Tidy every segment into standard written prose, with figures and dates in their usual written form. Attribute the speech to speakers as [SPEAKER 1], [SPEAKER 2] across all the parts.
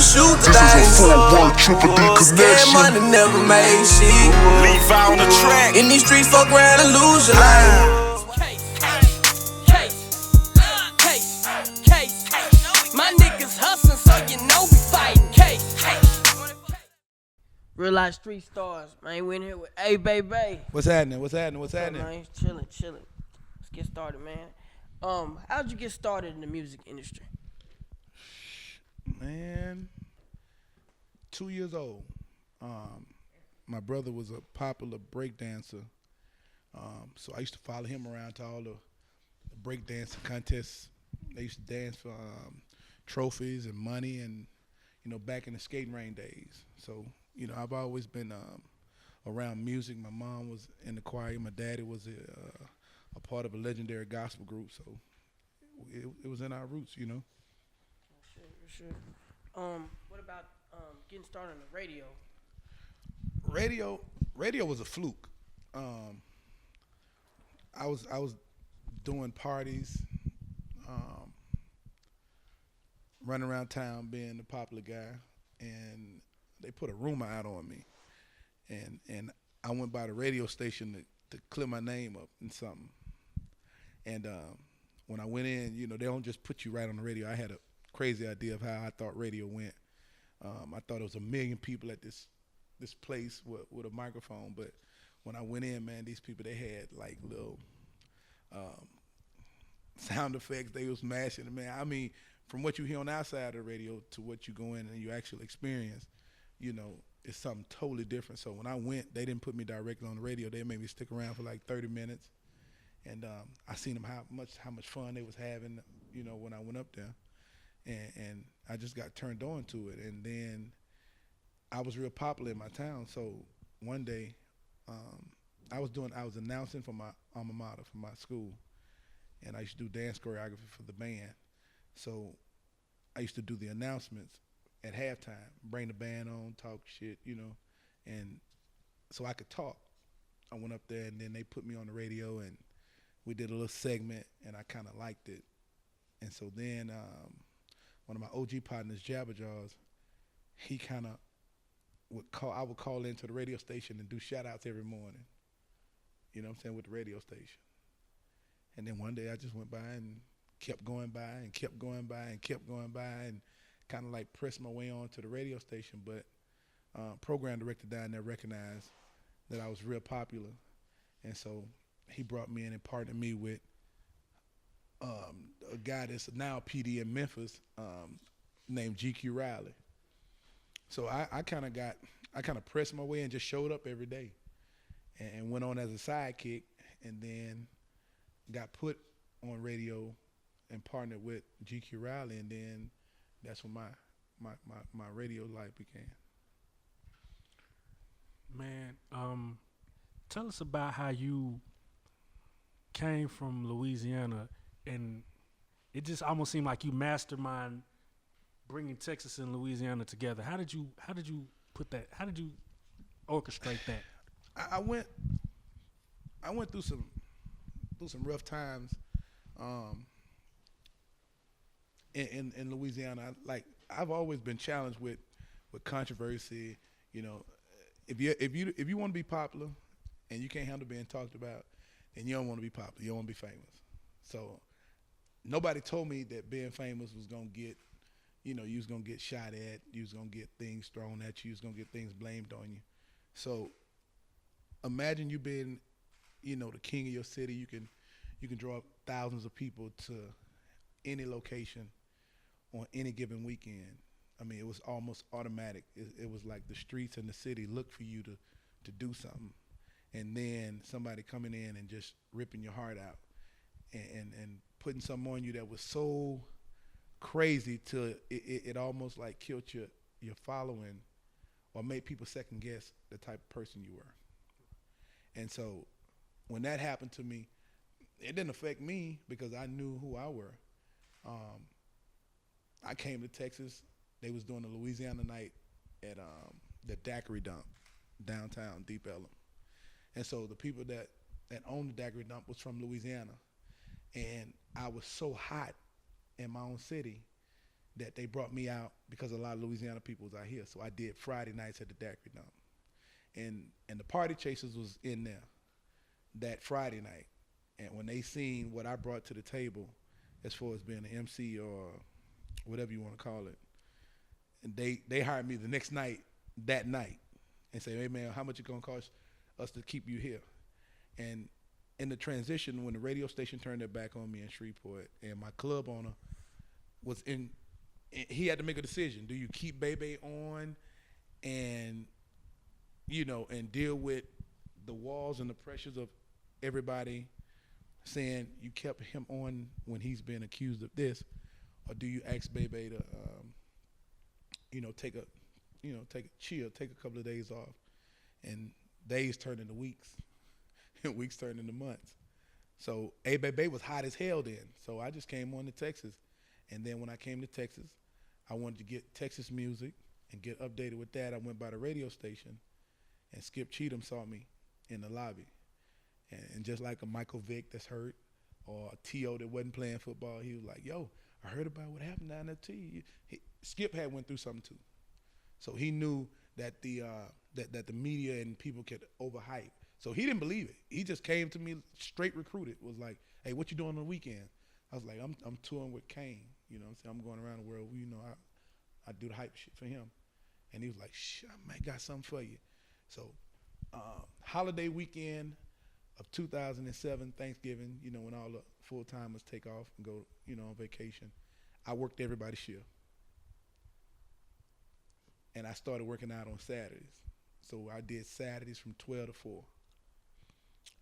[SPEAKER 1] shoot
[SPEAKER 2] This is a
[SPEAKER 1] things.
[SPEAKER 2] full-work Triple D
[SPEAKER 1] Scared
[SPEAKER 2] connection.
[SPEAKER 1] money never made shit.
[SPEAKER 3] Leave out on the track.
[SPEAKER 1] In these streets, fuck around and lose your life.
[SPEAKER 4] My niggas hustling, so you know we fighting. Real-life street stars, man. We in here with Bday.
[SPEAKER 5] What's happening? What's happening?
[SPEAKER 4] Man, chilling. Let's get started, man. How'd you get started in the music industry?
[SPEAKER 5] Man, 2 years old. My brother was a popular break dancer, so I used to follow him around to all the break dancing contests. They used to dance for trophies and money, and back in the skating ring days. So I've always been around music. My mom was in the choir. My daddy was a part of a legendary gospel group. So it was in our roots,
[SPEAKER 4] For sure. What about getting started on the radio?
[SPEAKER 5] Radio was a fluke. I was doing parties, running around town being the popular guy, and they put a rumor out on me, and I went by the radio station to clear my name up in something. And when I went in, they don't just put you right on the radio. I had a crazy idea of how I thought radio went. I thought it was 1 million people at this place with a microphone, but when I went in, man, these people, they had like little sound effects. They was mashing it, man. I mean, from what you hear on the outside of the radio to what you go in and you actually experience, it's something totally different. So when I went, they didn't put me directly on the radio. They made me stick around for like 30 minutes, and I seen them how much fun they was having, when I went up there, and I just got turned on to it. And then I was real popular in my town. So one day, I was announcing for my alma mater, for my school, and I used to do dance choreography for the band. So I used to do the announcements at halftime, bring the band on, talk shit, and so I could talk. I went up there, and then they put me on the radio, and we did a little segment, and I kind of liked it. And so then one of my OG partners, Jabberjaws, he kind of I would call into the radio station and do shout-outs every morning, with the radio station. And then one day I just went by and kept going by and kept going by and kept going by and kind of like pressed my way on to the radio station. But program director down there recognized that I was real popular, and so he brought me in and partnered me with a guy that's now PD in Memphis named GQ Riley. So I kind of pressed my way and just showed up every day and went on as a sidekick, and then got put on radio and partnered with GQ Riley, and then that's when my radio life began.
[SPEAKER 6] Man, tell us about how you came from Louisiana, and it just almost seemed like you mastermind bringing Texas and Louisiana together. How did you put that? How did you orchestrate that?
[SPEAKER 5] I went through some rough times in Louisiana. I've always been challenged with controversy. If you want to be popular and you can't handle being talked about, then you don't want to be popular. You don't want to be famous. So nobody told me that being famous was gonna get, you was gonna get shot at, you was gonna get things thrown at you, you was gonna get things blamed on you. So imagine you being, the king of your city. You can draw up thousands of people to any location on any given weekend. I mean, it was almost automatic. It was like the streets and the city looked for you to do something, and then somebody coming in and just ripping your heart out and putting something on you that was so crazy till it almost like killed your following or made people second guess the type of person you were. And so when that happened to me, it didn't affect me because I knew who I were. I came to Texas. They was doing a Louisiana night at the Daiquiri Dump downtown, Deep Ellum. And so the people that owned the Daiquiri Dump was from Louisiana. And I was so hot in my own city that they brought me out because a lot of Louisiana people was out here. So I did Friday nights at the Daiquiri Dome. And the Party Chasers was in there that Friday night. And when they seen what I brought to the table as far as being an MC or whatever you want to call it, and they hired me the next night, that night, and say, hey man, how much it gonna cost us to keep you here? And in the transition, when the radio station turned their back on me in Shreveport, and my club owner was in, he had to make a decision. Do you keep Bday on and, you know, and deal with the walls and the pressures of everybody saying you kept him on when he's been accused of this, or do you ask Bday to, take a chill, take a couple of days off, and days turn into weeks, and weeks turn into months. So Bday was hot as hell then. So I just came on to Texas, and then when I came to Texas, I wanted to get Texas music and get updated with that. I went by the radio station, and Skip Cheatham saw me in the lobby. And just like a Michael Vick that's hurt, or a T.O. that wasn't playing football, he was like, yo, I heard about what happened down there to you. Skip had went through something too. So he knew that the media and people could overhype. So he didn't believe it. He just came to me straight recruited, was like, hey, what you doing on the weekend? I was like, I'm touring with Kane. You know what I'm saying? I'm going around the world. You know, I do the hype shit for him. And he was like, I might got something for you. So holiday weekend of 2007, Thanksgiving, you know, when all the full-timers take off and go, you know, on vacation, I worked everybody's shift. And I started working out on Saturdays. So I did Saturdays from 12 to 4.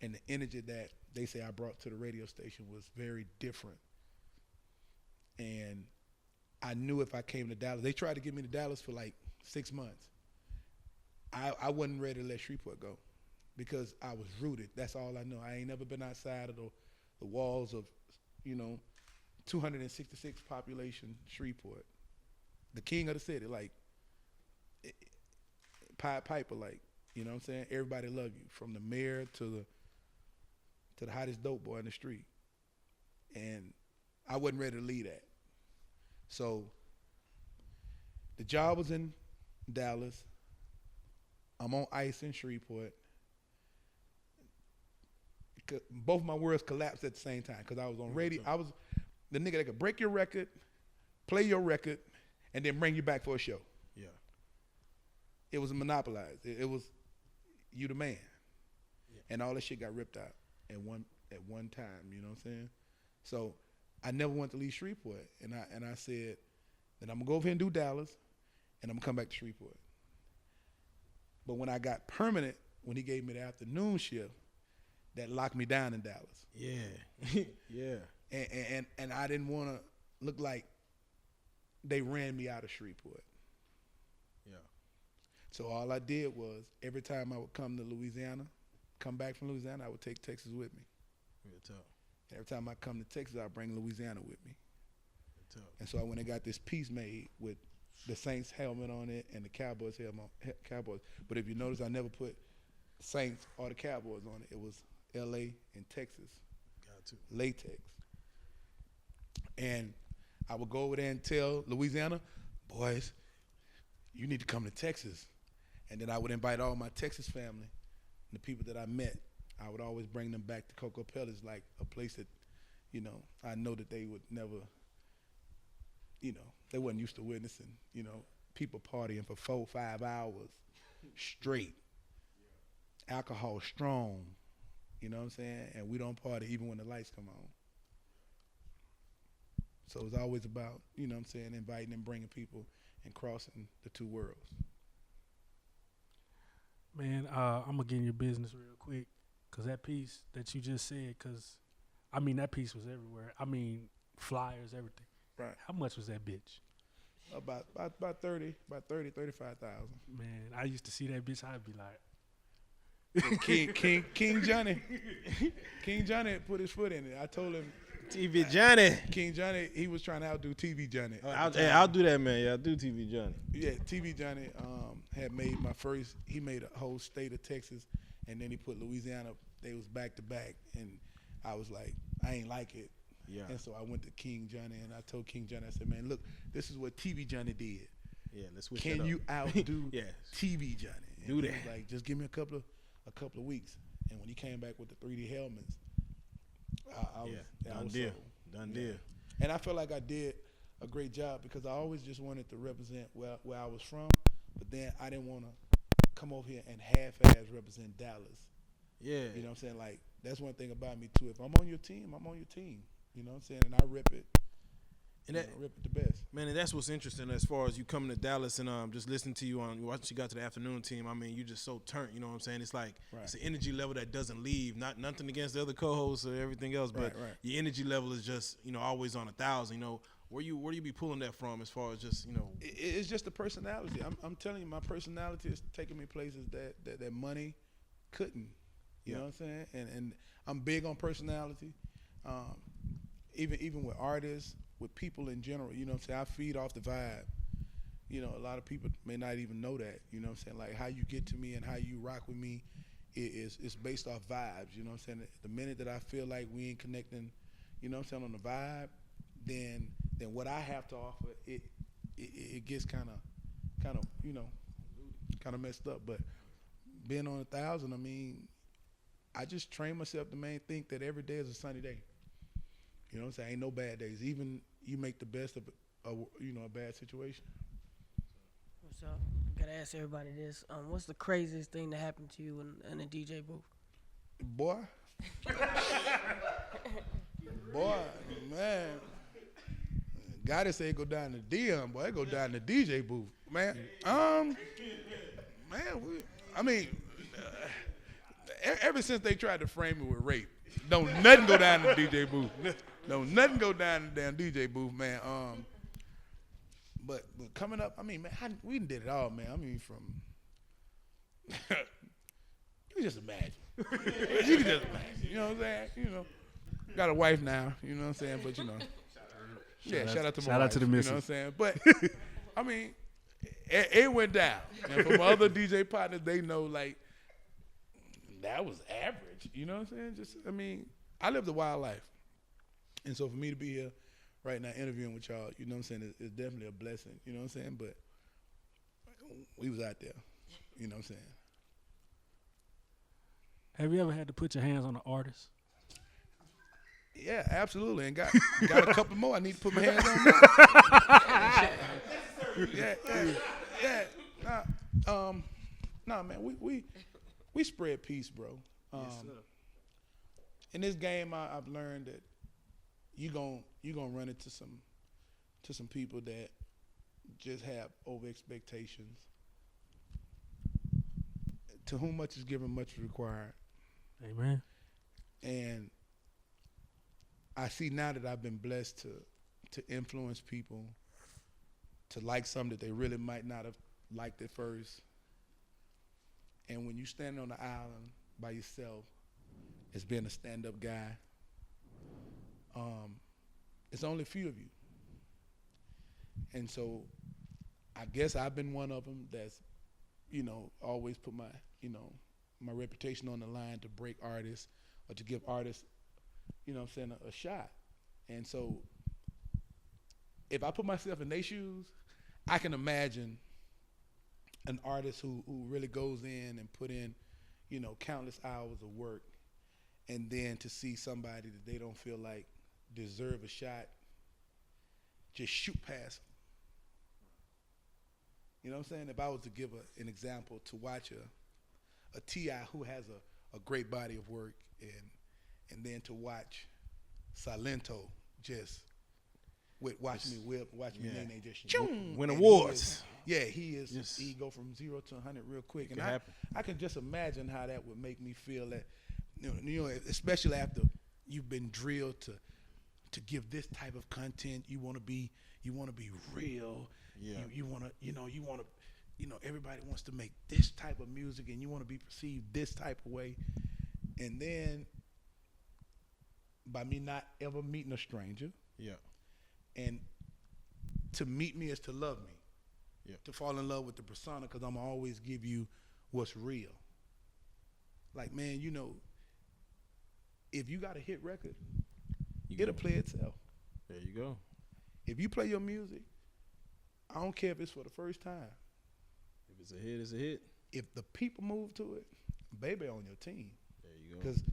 [SPEAKER 5] And the energy that they say I brought to the radio station was very different. And I knew if I came to Dallas, they tried to get me to Dallas for like 6 months. I wasn't ready to let Shreveport go because I was rooted. That's all I know. I ain't never been outside of the walls of, you know, 266 population Shreveport. The king of the city, like, Pied Piper, like, you know what I'm saying? Everybody love you, from the mayor to the hottest dope boy in the street. And I wasn't ready to leave that. So the job was in Dallas. I'm on ice in Shreveport. Both my worlds collapsed at the same time because I was on radio. I was the nigga that could break your record, play your record, and then bring you back for a show.
[SPEAKER 2] Yeah.
[SPEAKER 5] It was monopolized. It was you the man.
[SPEAKER 2] Yeah.
[SPEAKER 5] And all that shit got ripped out at one time, you know what I'm saying? So I never wanted to leave Shreveport. And I said that I'm gonna go over here and do Dallas, and I'm gonna come back to Shreveport. But when I got permanent, when he gave me the afternoon shift, that locked me down in Dallas.
[SPEAKER 2] Yeah. Yeah.
[SPEAKER 5] And I didn't want to look like they ran me out of Shreveport.
[SPEAKER 2] Yeah.
[SPEAKER 5] So all I did was every time I would come to Louisiana, come back from Louisiana, I would take Texas with me.
[SPEAKER 2] Real talk.
[SPEAKER 5] Every time I come to Texas, I bring Louisiana with me.
[SPEAKER 2] Real talk.
[SPEAKER 5] And so I went and got this piece made with the Saints helmet on it and the Cowboys helmet, Cowboys. But if you notice, I never put Saints or the Cowboys on it. It was L.A. and Texas.
[SPEAKER 2] Got to.
[SPEAKER 5] Latex. And I would go over there and tell Louisiana, boys, you need to come to Texas. And then I would invite all my Texas family, the people that I met. I would always bring them back to Cocoa Pellets, like a place that, you know, I know that they would never, you know, they wasn't used to witnessing, you know, people partying for 4-5 hours straight. Alcohol strong, you know what I'm saying? And we don't party even when the lights come on. So it's always about, you know what I'm saying, inviting and bringing people and crossing the two worlds.
[SPEAKER 6] Man, I'm going to get in your business real quick because that piece that you just said, because, I mean, that piece was everywhere. I mean, flyers, everything.
[SPEAKER 5] Right.
[SPEAKER 6] How much was that bitch?
[SPEAKER 5] About 35,000.
[SPEAKER 6] Man, I used to see that bitch, I'd be like,
[SPEAKER 5] King Johnny. King Johnny put his foot in it. I told him.
[SPEAKER 2] TV Johnny.
[SPEAKER 5] King Johnny, he was trying to outdo TV Johnny.
[SPEAKER 2] I'll do that, man. Yeah, I'll do TV Johnny.
[SPEAKER 5] Yeah, TV Johnny had made my first, he made a whole state of Texas, and then he put Louisiana, they was back to back, and I was like, I ain't like it.
[SPEAKER 2] Yeah.
[SPEAKER 5] And so I went to King Johnny, and I told King Johnny, I said, man, look, this is what TV Johnny did.
[SPEAKER 2] Yeah, let's switch
[SPEAKER 5] Can
[SPEAKER 2] that up.
[SPEAKER 5] you outdo
[SPEAKER 2] Yes.
[SPEAKER 5] TV Johnny? And
[SPEAKER 2] Do
[SPEAKER 5] he
[SPEAKER 2] that.
[SPEAKER 5] was like, just give me a couple of weeks. And when he came back with the 3D helmets, I was
[SPEAKER 2] Done deal.
[SPEAKER 5] sold.
[SPEAKER 2] Done deal.
[SPEAKER 5] And I felt like I did a great job because I always just wanted to represent where I was from, but then I didn't want to come over here and half-ass represent Dallas.
[SPEAKER 2] Yeah.
[SPEAKER 5] You know what I'm saying? Like, that's one thing about me, too. If I'm on your team, I'm on your team. You know what I'm saying? And I rip it.
[SPEAKER 2] And that,
[SPEAKER 5] rip it the best.
[SPEAKER 2] man, and that's what's interesting as far as you coming to Dallas and just listening to you once you got to the afternoon team. I mean, you just so turned. You know what I'm saying? It's like it's an energy level that doesn't leave. Nothing against the other co-hosts or everything else, but your energy level is just always on 1,000. You know, where do you be pulling that from as far as just
[SPEAKER 5] It's just the personality. I'm telling you, my personality is taking me places that money couldn't. You know what I'm saying? And I'm big on personality. Even with artists, with people in general, you know what I'm saying? I feed off the vibe. You know, a lot of people may not even know that. You know what I'm saying? Like how you get to me and how you rock with me is based off vibes. You know what I'm saying? The minute that I feel like we ain't connecting, you know what I'm saying, on the vibe, then what I have to offer, it gets kind of messed up. But being on 1,000, I mean, I just train myself to think that every day is a sunny day. You know what I'm saying? Ain't no bad days. Even you make the best of a bad situation.
[SPEAKER 4] What's up? Gotta ask everybody this. What's the craziest thing that happened to you in a DJ booth?
[SPEAKER 5] Boy, man. Gotta say go down the DM, boy. It go down the DJ booth, man. Ever since they tried to frame me with rape, don't nothing go down the DJ booth. Don't nothing go down the damn DJ booth, man. But coming up, I mean, man, we did it all, man. I mean, from you can just imagine. You can just imagine. You know what I'm saying? You know, got a wife now. You know what I'm saying? But you know, shout out to my wife.
[SPEAKER 6] Shout out to the missus.
[SPEAKER 5] You know what I'm saying? But I mean, it went down. And for my other DJ partners, they know like that was average. You know what I'm saying? I live the wild life. And so for me to be here right now interviewing with y'all, you know what I'm saying, it's definitely a blessing. You know what I'm saying? But we was out there. You know what I'm saying?
[SPEAKER 6] Have you ever had to put your hands on an artist?
[SPEAKER 5] Yeah, absolutely. And got a couple more I need to put my hands on now. Yeah. Nah, man, we spread peace, bro.
[SPEAKER 6] Yes, sir.
[SPEAKER 5] In this game, I've learned that you gonna run into some people that just have over expectations. To whom much is given, much is required.
[SPEAKER 6] Amen.
[SPEAKER 5] And I see now that I've been blessed to influence people to like something that they really might not have liked at first. And when you stand on the island by yourself, as being a stand-up guy, it's only a few of you. And so I guess I've been one of them that's, always put my reputation on the line to break artists or to give artists, a shot. And so if I put myself in their shoes, I can imagine an artist who really goes in and put in, countless hours of work, and then to see somebody that they don't feel like deserve a shot, just shoot past them. You know what I'm saying? If I was to give an example, to watch a T.I. who has a great body of work, and then to watch Salento just watch me Nene just
[SPEAKER 2] win awards.
[SPEAKER 5] He is. He go from 0 to 100 real quick, and I can just imagine how that would make me feel. That especially after you've been drilled to give this type of content, you want to be real.
[SPEAKER 2] Yeah.
[SPEAKER 5] You want to everybody wants to make this type of music, and you want to be perceived this type of way, and then by me not ever meeting a stranger.
[SPEAKER 2] Yeah.
[SPEAKER 5] And to meet me is to love me.
[SPEAKER 2] Yeah.
[SPEAKER 5] To fall in love with the persona, because I'm going to always give you what's real. Like, man, if you got a hit record, it'll play itself.
[SPEAKER 2] There you go.
[SPEAKER 5] If you play your music, I don't care if it's for the first time.
[SPEAKER 2] If it's a hit, it's a hit.
[SPEAKER 5] If the people move to it, baby on your team.
[SPEAKER 2] There you go.
[SPEAKER 5] Because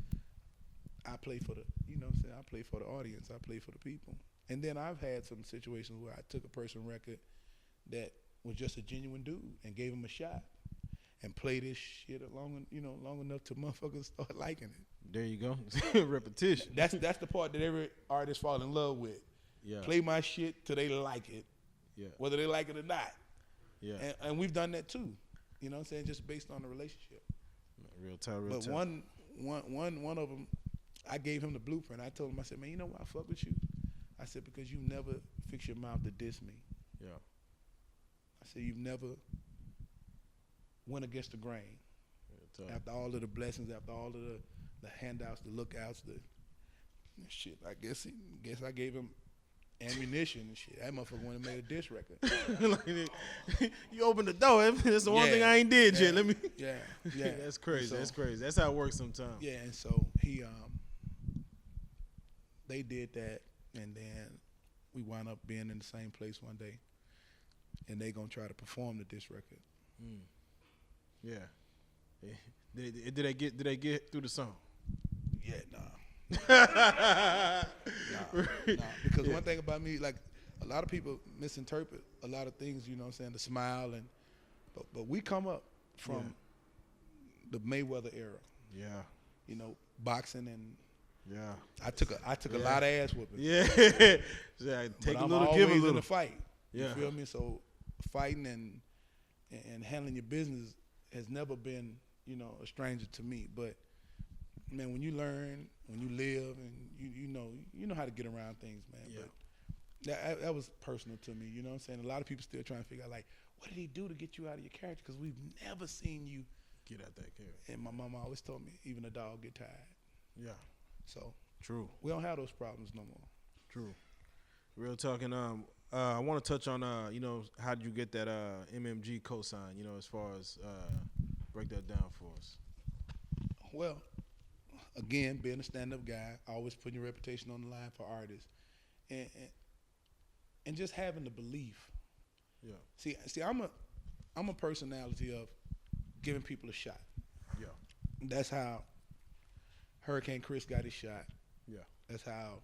[SPEAKER 5] I play for the, you know what I'm saying, I play for the audience. I play for the people. And then I've had some situations where I took a person record that was just a genuine dude and gave him a shot and played this shit long enough to motherfuckers start liking it.
[SPEAKER 2] There you go. Repetition.
[SPEAKER 5] That's the part that every artist fall in love with.
[SPEAKER 2] Yeah.
[SPEAKER 5] Play my shit till they like it,
[SPEAKER 2] Yeah.
[SPEAKER 5] whether they like it or not.
[SPEAKER 2] Yeah.
[SPEAKER 5] And we've done that too. You know what I'm saying? Just based on the relationship.
[SPEAKER 2] Real time.
[SPEAKER 5] But one of them, I gave him the blueprint. I told him, I said, man, you know why I fuck with you? I said, because you never fix your mouth to diss me.
[SPEAKER 2] Yeah.
[SPEAKER 5] I said, you've never went against the grain. After all of the blessings, after all of the handouts, the lookouts, the shit. I guess I gave him ammunition and shit. That motherfucker went and made a diss record.
[SPEAKER 2] You opened the door. That's the one thing I ain't did yet. Let me.
[SPEAKER 5] Yeah.
[SPEAKER 2] That's crazy.
[SPEAKER 5] So,
[SPEAKER 2] that's crazy. That's how it works sometimes.
[SPEAKER 5] Yeah, and so they did that, and then we wound up being in the same place one day, and they gonna try to perform the diss record.
[SPEAKER 2] Yeah. Did they get through the song?
[SPEAKER 5] Yeah, nah, because one thing about me, like a lot of people misinterpret a lot of things, you know what I'm saying, the smile but we come up from the Mayweather era.
[SPEAKER 2] Yeah.
[SPEAKER 5] You know, boxing and
[SPEAKER 2] Yeah.
[SPEAKER 5] I took a lot of ass whooping.
[SPEAKER 2] Yeah. Take a
[SPEAKER 5] I'm
[SPEAKER 2] little, give a
[SPEAKER 5] always
[SPEAKER 2] little.
[SPEAKER 5] in the fight.
[SPEAKER 2] Yeah.
[SPEAKER 5] You feel me? So fighting and handling your business has never been, you know, a stranger to me. But man, when you learn, when you live, and you know how to get around things, man.
[SPEAKER 2] Yeah.
[SPEAKER 5] But that was personal to me. You know what I'm saying? A lot of people still trying to figure out, like, what did he do to get you out of your character? Because we've never seen you
[SPEAKER 2] Get out that character.
[SPEAKER 5] And my mama always told me, even a dog get tired.
[SPEAKER 2] Yeah.
[SPEAKER 5] So
[SPEAKER 2] True.
[SPEAKER 5] we don't have those problems no more.
[SPEAKER 2] True. Real talking. I want to touch on how did you get that MMG cosign? You know, as far as break that down for us.
[SPEAKER 5] Well, again, being a stand-up guy, always putting your reputation on the line for artists, and just having the belief.
[SPEAKER 2] Yeah.
[SPEAKER 5] See, I'm a personality of giving people a shot.
[SPEAKER 2] Yeah.
[SPEAKER 5] That's how Hurricane Chris got his shot.
[SPEAKER 2] Yeah.
[SPEAKER 5] That's how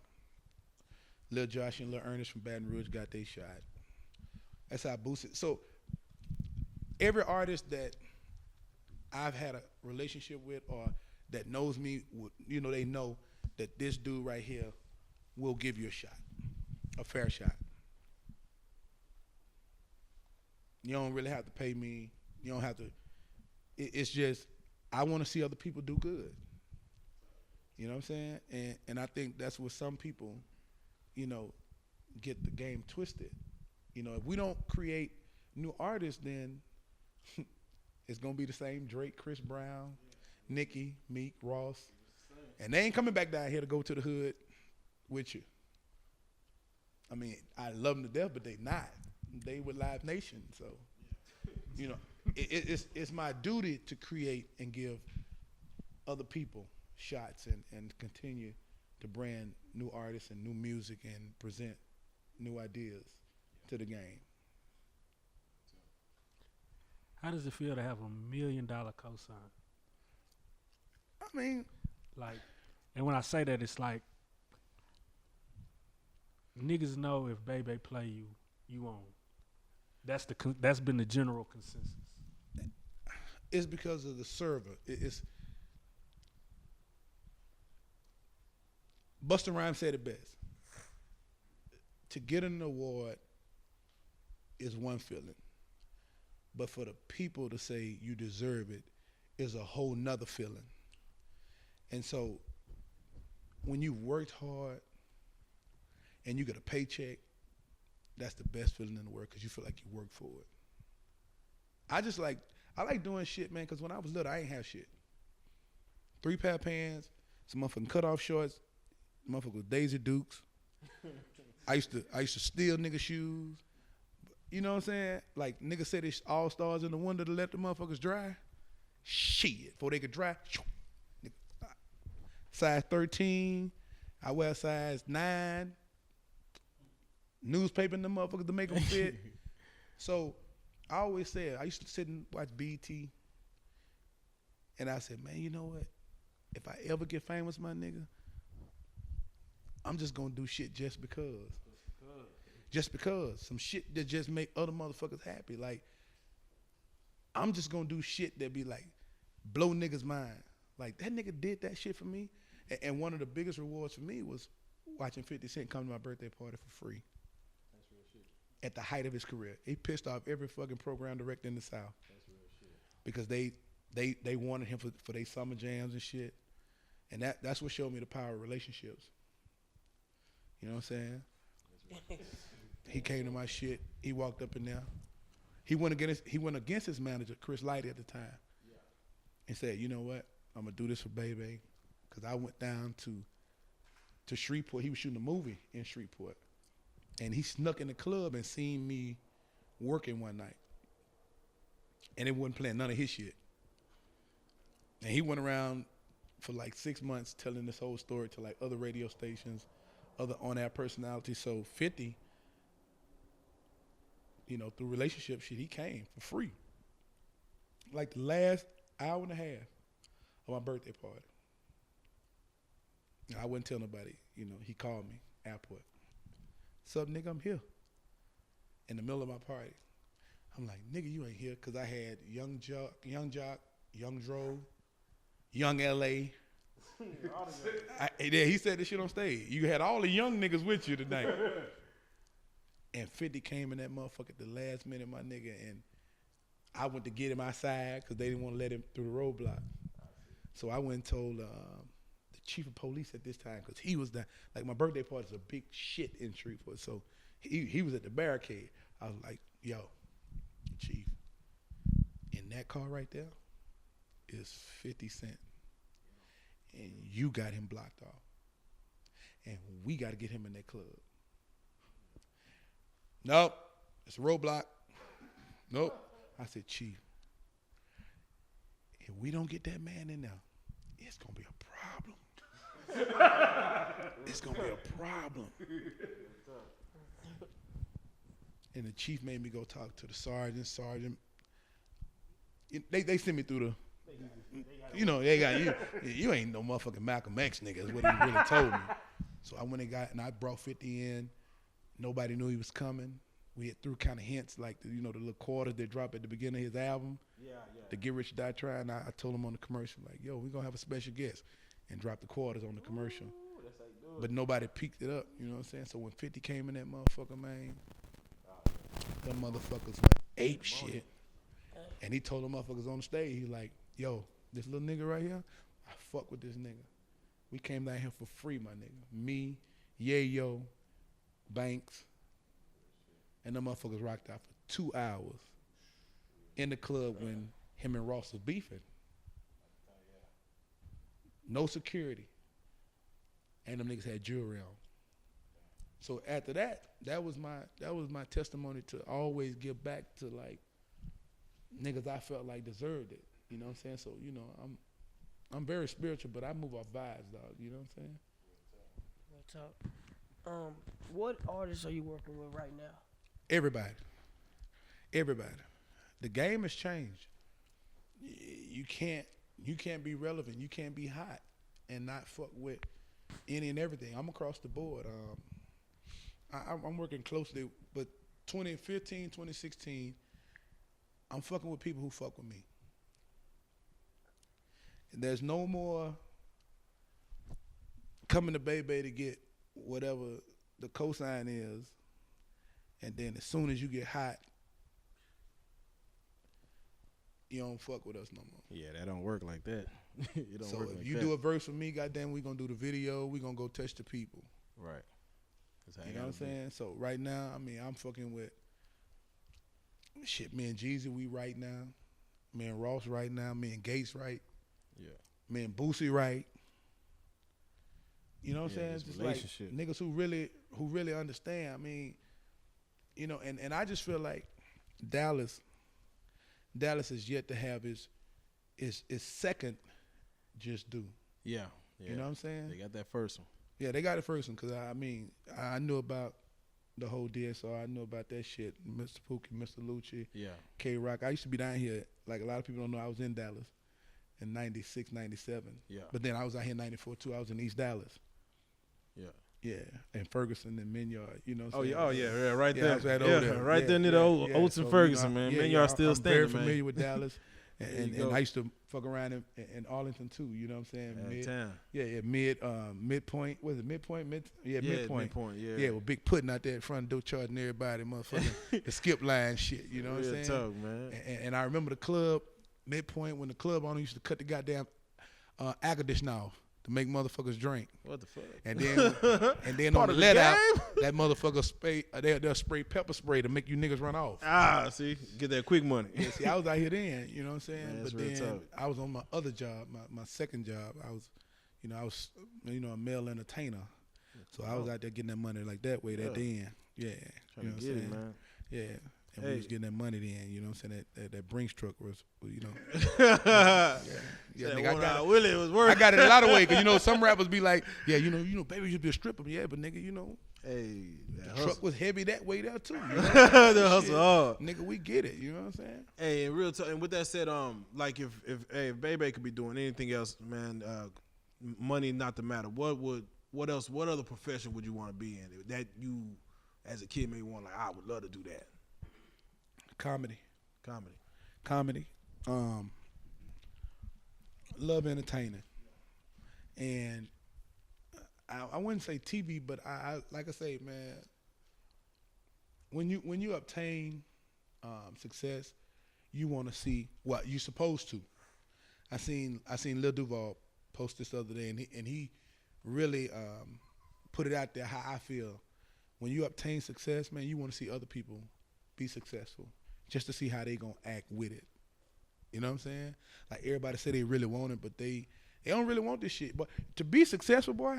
[SPEAKER 5] Lil Josh and Lil Ernest from Baton Rouge got their shot. That's how Boosie. So every artist that I've had a relationship with or that knows me, you know, they know that this dude right here will give you a shot, a fair shot. You don't really have to pay me. You don't have to. It's just I want to see other people do good. You know what I'm saying? And I think that's what some people, you know, get the game twisted. You know, if we don't create new artists, then it's gonna be the same Drake, Chris Brown, Nicki, Meek, Ross, and they ain't coming back down here to go to the hood with you. I mean, I love them to death, but they not. They with Live Nation, so you know, it's my duty to create and give other people shots and continue to brand new artists and new music and present new ideas to the game.
[SPEAKER 6] How does it feel to have $1 million cosign?
[SPEAKER 5] I mean,
[SPEAKER 6] Like, and when I say that, it's like niggas know if Bday play you, you own. That's been the general consensus.
[SPEAKER 5] it's because of the server. It's Busta Rhymes said it best. To get an award is one feeling, but for the people to say you deserve it is a whole nother feeling. And so when you've worked hard and you get a paycheck, that's the best feeling in the world because you feel like you worked for it. I like doing shit, man, because when I was little, I ain't have shit. 3 pair of pants, some motherfucking cutoff shorts, motherfucking with Daisy Dukes. I used to steal nigga shoes. You know what I'm saying? Like niggas say they all stars in the window to let the motherfuckers dry. Shit, before they could dry. Size 13. I wear size 9. Newspaper in them motherfuckers to make them fit. So I always said, I used to sit and watch BT. And I said, man, you know what? If I ever get famous, my nigga, I'm just gonna do shit just because. Just because. Some shit that just make other motherfuckers happy. Like, I'm just gonna do shit that be like, blow niggas' mind. Like, that nigga did that shit for me. And one of the biggest rewards for me was watching 50 Cent come to my birthday party for free. That's real shit. At the height of his career. He pissed off every fucking program director in the South. That's real shit. Because they wanted him for their summer jams and shit. And that's what showed me the power of relationships. You know what I'm saying? He came to my shit. He walked up in there. He went against his manager, Chris Lighty at the time. Yeah. And said, you know what? I'm going to do this for Bday. Because I went down to Shreveport. He was shooting a movie in Shreveport. And he snuck in the club and seen me working one night. And it wasn't playing none of his shit. And he went around for like 6 months telling this whole story to like other radio stations, other on-air personalities. So 50, you know, through relationship shit, he came for free. Like the last hour and a half of my birthday party. I wouldn't tell nobody, you know, he called me, airport. What's up, nigga, I'm here. In the middle of my party. I'm like, nigga, you ain't here, because I had Young Jock, Young Dro, Young L.A. He said this shit on stage. You had all the young niggas with you tonight. And 50 came in that motherfucker at the last minute, my nigga, and I went to get him outside because they didn't want to let him through the roadblock. So I went and told the chief of police at this time, because he was there. Like, my birthday party is a big shit in Shreveport, so he was at the barricade. I was like, yo, chief, in that car right there is 50 Cent. And you got him blocked off. And we got to get him in that club. Nope, it's a roadblock. Nope. I said, chief, if we don't get that man in there, it's going to be a problem. It's going to be a problem. And the chief made me go talk to the sergeant. They sent me through the, you know, they got you ain't no motherfucking Malcolm X nigga is what he really told me. So I went and I brought 50 in. Nobody knew he was coming. We had threw kind of hints like, the little quarters that drop at the beginning of his album. Yeah. The Get Rich or Die Trying. I told him on the commercial, like, yo, we're going to have a special guest. And drop the quarters on the commercial. Ooh, that's how you do it. But nobody picked it up, you know what I'm saying? So when 50 came in that motherfucker, man, them motherfuckers went ape shit. And he told them motherfuckers on the stage, he like, yo, this little nigga right here, I fuck with this nigga. We came down here for free, my nigga. Me, Yayo, Banks, and them motherfuckers rocked out for 2 hours in the club when him and Ross was beefing. No security. And them niggas had jewelry on. So after that was my testimony to always give back to like niggas I felt like deserved it. You know what I'm saying? So, you know, I'm very spiritual, but I move off vibes, dog. You know what I'm saying?
[SPEAKER 4] Real talk. What artists are you working with right now?
[SPEAKER 5] Everybody. The game has changed. You can't be relevant. You can't be hot and not fuck with any and everything. I'm across the board. I'm working closely, but 2015, 2016, I'm fucking with people who fuck with me. And there's no more coming to Bday to get whatever the cosign is, and then as soon as you get hot, you don't fuck with us no more.
[SPEAKER 2] Yeah, that don't work like that. It don't work like that. So
[SPEAKER 5] if you do a verse for me, goddamn, we gonna do the video. We gonna go touch the people.
[SPEAKER 2] Right.
[SPEAKER 5] You know what I'm saying? So right now, I mean, I'm fucking with shit. Me and Jeezy, we right now. Me and Ross right now. Me and Gates right. Yeah. Me and Boosie right. You know what I'm saying? It's just like niggas who really understand. I mean, you know, and I just feel like Dallas is yet to have his second just due.
[SPEAKER 2] Yeah.
[SPEAKER 5] You know what I'm saying?
[SPEAKER 2] They got that first one.
[SPEAKER 5] Yeah, they got it first one because I knew about the whole DSR. I knew about that shit. Mr. Pookie, Mr. Lucci, K-Rock. I used to be down here. Like a lot of people don't know, I was in Dallas in 96, 97.
[SPEAKER 2] Yeah.
[SPEAKER 5] But then I was out here in 94 too. I was in East Dallas.
[SPEAKER 2] Yeah.
[SPEAKER 5] Yeah, and Ferguson and Minyard, you know.
[SPEAKER 2] Oh yeah, right there.
[SPEAKER 5] I was right
[SPEAKER 2] yeah,
[SPEAKER 5] over there.
[SPEAKER 2] right there near the old Oates and Ferguson, man. Minyard still
[SPEAKER 5] I'm
[SPEAKER 2] standing,
[SPEAKER 5] very familiar with Dallas, and
[SPEAKER 2] go.
[SPEAKER 5] I used to fuck around in Arlington too. You know what I'm saying?
[SPEAKER 2] Town.
[SPEAKER 5] Midpoint. Was it Midpoint? Midpoint.
[SPEAKER 2] Yeah,
[SPEAKER 5] with Big Pudding out there in front of the door charging everybody, motherfucking the skip line shit. You know what I'm saying?
[SPEAKER 2] Talk, man.
[SPEAKER 5] And I remember the club Midpoint when the club owner used to cut the goddamn air conditioner off to make motherfuckers drink.
[SPEAKER 2] What the fuck?
[SPEAKER 5] And then on the let out, that motherfucker spray. They'll spray pepper spray to make you niggas run off.
[SPEAKER 2] See, get that quick money.
[SPEAKER 5] Yeah, see, I was out here then. You know what I'm saying?
[SPEAKER 2] Man,
[SPEAKER 5] but then I was on my other job, my second job. I was a male entertainer, so I was out there getting that money like that way. That then, yeah,
[SPEAKER 2] Trying to get it, man.
[SPEAKER 5] Yeah. And we was getting that money then, you know what I'm saying? That Brinks truck was, you know.
[SPEAKER 2] Nigga,
[SPEAKER 5] I got it a lot of ways, because, some rappers be like, yeah, baby should be a stripper. Yeah, but nigga,
[SPEAKER 2] hey,
[SPEAKER 5] the truck was heavy that way there too.
[SPEAKER 2] The hustle hard.
[SPEAKER 5] Nigga, we get it, you know what I'm saying?
[SPEAKER 2] Hey, in real talk, and with that said, like if Bday could be doing anything else, man, money not the matter. What other profession would you want to be in that you, as a kid, maybe want, like, I would love to do that?
[SPEAKER 5] Comedy. Love entertaining. And I wouldn't say TV, but I like I say, man, when you obtain success, you want to see what you supposed to. I seen Lil Duval post this the other day, and he really put it out there how I feel. When you obtain success, man, you want to see other people be successful, just to see how they gonna act with it. You know what I'm saying? Like, everybody say they really want it, but they don't really want this shit. But to be successful, boy,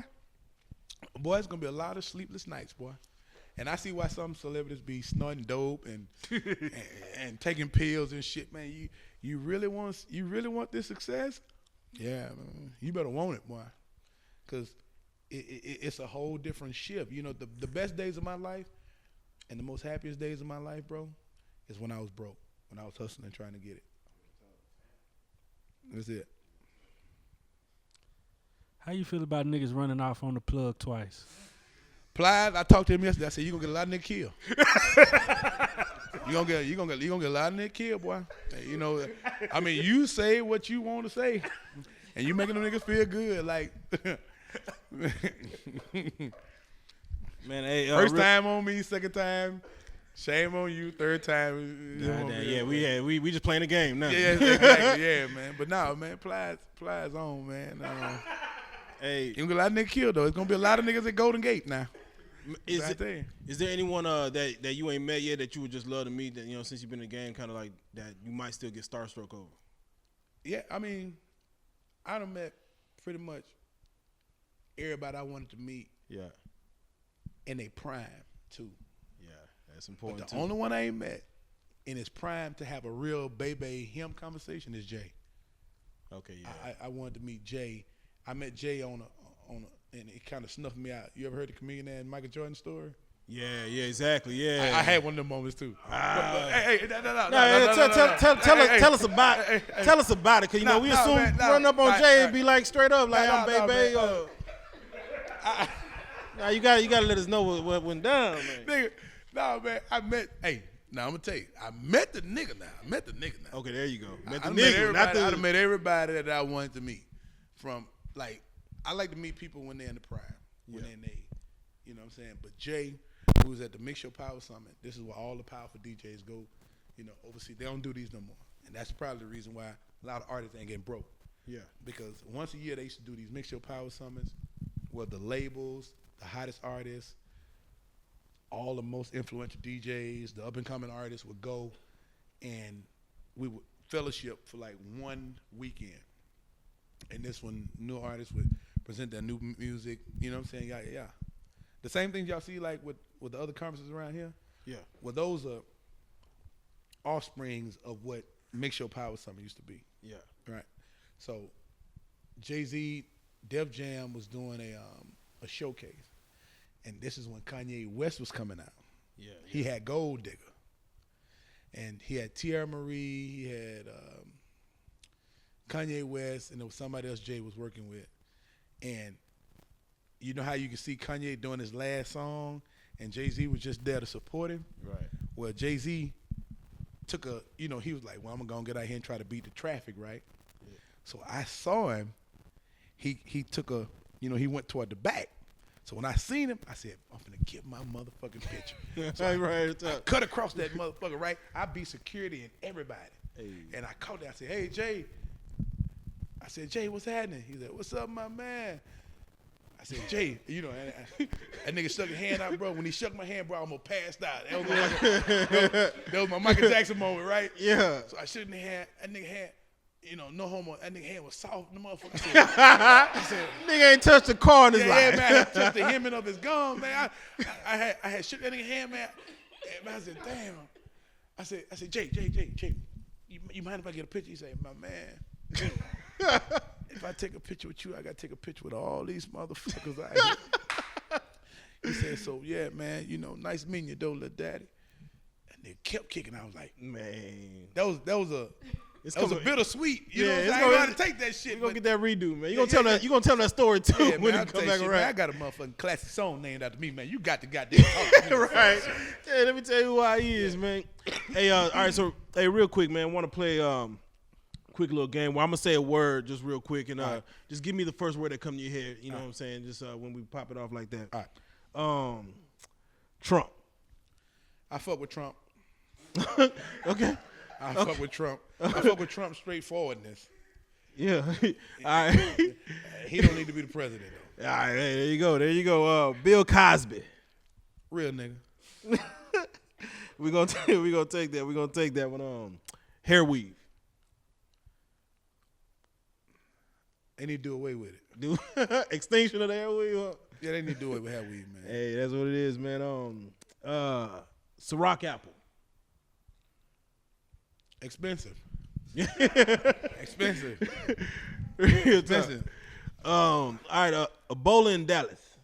[SPEAKER 5] it's gonna be a lot of sleepless nights, boy. And I see why some celebrities be snorting dope and and taking pills and shit, man. You really want this success? Yeah, man. You better want it, boy, because it's a whole different shift. The best days of my life and the most happiest days of my life, bro, is when I was broke, when I was hustling and trying to get it. That's it.
[SPEAKER 6] How you feel about niggas running off on the plug twice?
[SPEAKER 5] Plies, I talked to him yesterday. I said, you gonna get a lot of niggas killed. you gonna get a lot of niggas killed, boy. You say what you want to say, and you making them niggas feel good. Like,
[SPEAKER 2] man, hey,
[SPEAKER 5] first time on me, second time, shame on you, third time.
[SPEAKER 2] We just playing the game now.
[SPEAKER 5] Yeah, exactly. Yeah, man. But no, man, Plies on, man.
[SPEAKER 2] Hey,
[SPEAKER 5] you gonna get a lot of niggas killed though. It's gonna be a lot of niggas at Golden Gate now.
[SPEAKER 2] Is there anyone that you ain't met yet that you would just love to meet, that since you've been in the game, kind of like that you might still get starstruck over?
[SPEAKER 5] Yeah, I done met pretty much everybody I wanted to meet.
[SPEAKER 2] Yeah.
[SPEAKER 5] In their prime too.
[SPEAKER 2] Yeah, that's important.
[SPEAKER 5] But the only one I ain't met in his prime to have a real him conversation is Jay.
[SPEAKER 2] Okay, yeah.
[SPEAKER 5] I wanted to meet Jay. I met Jay on a, and it kind of snuffed me out. You ever heard the comedian and Michael Jordan story?
[SPEAKER 2] Yeah, exactly. Yeah,
[SPEAKER 5] I had one of them moments too.
[SPEAKER 2] Tell us about it. Tell us about it, cause we assume run up on Jay and be like straight up, like I'm Bday. Now you gotta let us know what went down, man.
[SPEAKER 5] Nigga, man, I'm gonna tell you, I met the nigga now.
[SPEAKER 2] Okay, there you go.
[SPEAKER 5] I met everybody that I wanted to meet. From, like, I like to meet people when they're in the prime, when they're in the, you know what I'm saying? But Jay, who was at the Mix Show Power Summit, this is where all the powerful DJs go, overseas. They don't do these no more. And that's probably the reason why a lot of artists ain't getting broke.
[SPEAKER 2] Yeah.
[SPEAKER 5] Because once a year they used to do these Mix Show Power Summits where the labels, the hottest artists, all the most influential DJs, the up-and-coming artists would go, and we would fellowship for like one weekend. And this one, new artists would present their new music, you know what I'm saying? Yeah. The same things y'all see like with the other conferences around here.
[SPEAKER 2] Yeah.
[SPEAKER 5] Well, those are offsprings of what Mix Show Power Summit used to be.
[SPEAKER 2] Yeah.
[SPEAKER 5] Right. So Jay-Z, Def Jam was doing a a showcase. And this is when Kanye West was coming out.
[SPEAKER 2] Yeah.
[SPEAKER 5] He had Gold Digger. And he had Tierra Marie, he had Kanye West, and there was somebody else Jay was working with. And you know how you can see Kanye doing his last song, and Jay-Z was just there to support him?
[SPEAKER 2] Right.
[SPEAKER 5] Well, Jay-Z took he was like, well, I'm going to get out here and try to beat the traffic, right? Yeah. So I saw him. He took he went toward the back. So when I seen him, I said, I'm finna get my motherfucking picture. So I cut across that motherfucker, right? I beat security and everybody. Hey. And I called him. I said, hey, Jay. I said, Jay, what's happening? He said, what's up, my man? I said, Jay, that nigga stuck his hand out, bro. When he shook my hand, bro, I almost passed out. That was my Michael Jackson moment, right?
[SPEAKER 2] Yeah.
[SPEAKER 5] So I shook the hand. That nigga hand, no homo. That nigga hand was soft. The motherfucker said,
[SPEAKER 2] nigga ain't touched the car in his life.
[SPEAKER 5] Yeah, man. I touched the hemming of his gum, man. I had shook that nigga hand, man. And I said, damn. I said, Jay, you mind if I get a picture? He said, my man. If I take a picture with you, I got to take a picture with all these motherfuckers out here. He said, so, yeah, man, nice meeting you, though, little daddy. And they kept kicking. I was like,
[SPEAKER 2] man.
[SPEAKER 5] That was a bittersweet. You know what I'm saying? I
[SPEAKER 2] gonna,
[SPEAKER 5] know how to take that shit.
[SPEAKER 2] You going to get that redo, man. You gonna tell him that story, too,
[SPEAKER 5] yeah,
[SPEAKER 2] when
[SPEAKER 5] man,
[SPEAKER 2] he come back around.
[SPEAKER 5] Man, I got a motherfucking classic song named after me, man. You got to goddamn talk to me.
[SPEAKER 2] Right. Yeah, let me tell you who I is, man. Hey, all right, so, real quick, man, I want to play quick little game where I'm going to say a word just real quick, and just give me the first word that come to your head, you know what I'm saying, just when we pop it off like that.
[SPEAKER 5] All right.
[SPEAKER 2] Trump.
[SPEAKER 5] I fuck with Trump.
[SPEAKER 2] Okay.
[SPEAKER 5] I fuck with Trump. I fuck with Trump's straightforwardness.
[SPEAKER 2] Yeah. All right.
[SPEAKER 5] He don't need to be the president, though.
[SPEAKER 2] All right, hey, there you go. Bill Cosby.
[SPEAKER 5] Real nigga.
[SPEAKER 2] we gonna take that. We're gonna take that one. Hair weave.
[SPEAKER 5] They need to do away with it.
[SPEAKER 2] Do extinction of the hair weave. Huh?
[SPEAKER 5] Yeah, they need to do away with hair weave, man.
[SPEAKER 2] Hey, that's what it is, man. Ciroc apple.
[SPEAKER 5] Expensive.
[SPEAKER 2] Expensive. Expensive. All right, Ebola in Dallas.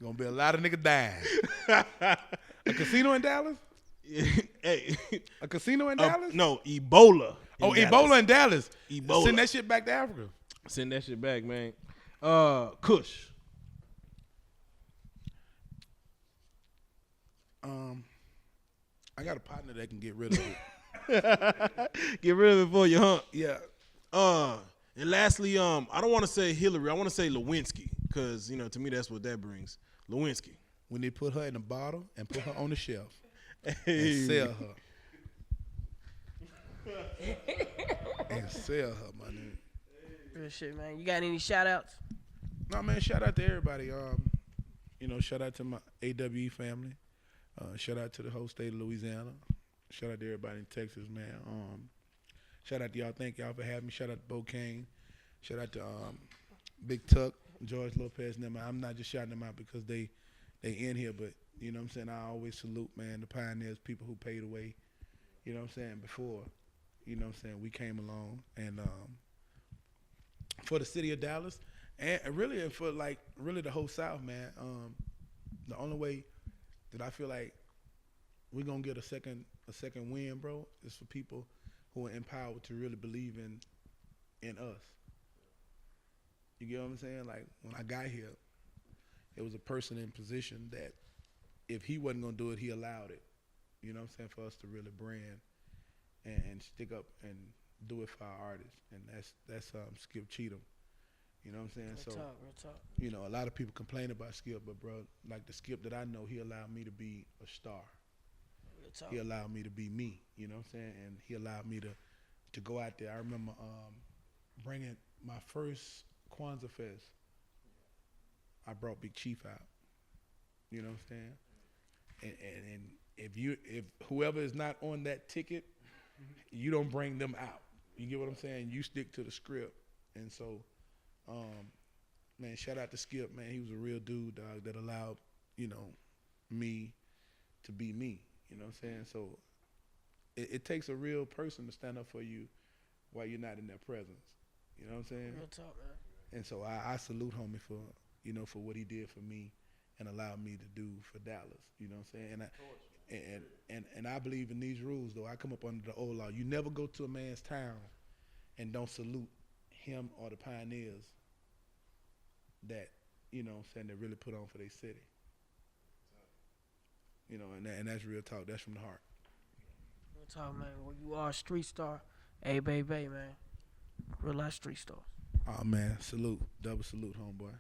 [SPEAKER 5] Gonna be a lot of niggas dying. A casino in Dallas?
[SPEAKER 2] Hey.
[SPEAKER 5] A casino in Dallas?
[SPEAKER 2] No, Ebola.
[SPEAKER 5] Ebola in Dallas.
[SPEAKER 2] Ebola.
[SPEAKER 5] Send that shit back to Africa.
[SPEAKER 2] Send that shit back, man. Kush.
[SPEAKER 5] I got a partner that can get rid of it.
[SPEAKER 2] Get rid of it for you, huh?
[SPEAKER 5] Yeah.
[SPEAKER 2] And lastly, I don't want to say Hillary. I want to say Lewinsky, because to me that's what that brings. Lewinsky.
[SPEAKER 5] When they put her in a bottle and put her on the shelf and sell her. And sell her, my nigga.
[SPEAKER 4] Real shit, man. You got any shout outs?
[SPEAKER 5] No, man, shout out to everybody. Shout out to my AWE family. Shout out to the whole state of Louisiana. Shout out to everybody in Texas, man. Shout out to y'all. Thank y'all for having me. Shout out to Bokane. Shout out to Big Tuck, George Lopez, and them. I'm not just shouting them out because they in here, but you know what I'm saying? I always salute, man, the pioneers, people who paid away, you know what I'm saying, before, you know what I'm saying, we came along. And for the city of Dallas, and really for really the whole South, man, the only way that I feel like we're gonna get a second win, bro, is for people who are empowered to really believe in us. You get what I'm saying? Like when I got here, it was a person in position that if he wasn't gonna do it, he allowed it. You know what I'm saying? For us to really brand and stick up and do it for our artists, and that's Skip Cheatham. You know what I'm saying?
[SPEAKER 4] Real talk.
[SPEAKER 5] You know, a lot of people complain about Skip, but bro, like the Skip that I know, he allowed me to be a star.
[SPEAKER 4] Real talk.
[SPEAKER 5] He allowed me to be me. You know what I'm saying? And he allowed me to go out there. I remember bringing my first Kwanzaa Fest. I brought Big Chief out. You know what I'm saying? And if whoever is not on that ticket, you don't bring them out. You get what I'm saying? You stick to the script. And so, man, shout out to Skip, man. He was a real dude, dog, that allowed, me to be me. You know what I'm saying? So it takes a real person to stand up for you while you're not in their presence. You know what I'm saying?
[SPEAKER 4] Real talk, man.
[SPEAKER 5] And so I salute homie for, you know, for what he did for me and allowed me to do for Dallas. You know what I'm saying? And I believe in these rules, though. I come up under the old law. You never go to a man's town and don't salute him or the pioneers that, you know what I'm saying, that really put on for their city. You know, and that's real talk. That's from the heart.
[SPEAKER 4] Real talk, man. Well, you are a street star. Hey, Bday, man. Real life street star.
[SPEAKER 5] Oh, man. Salute. Double salute, homeboy.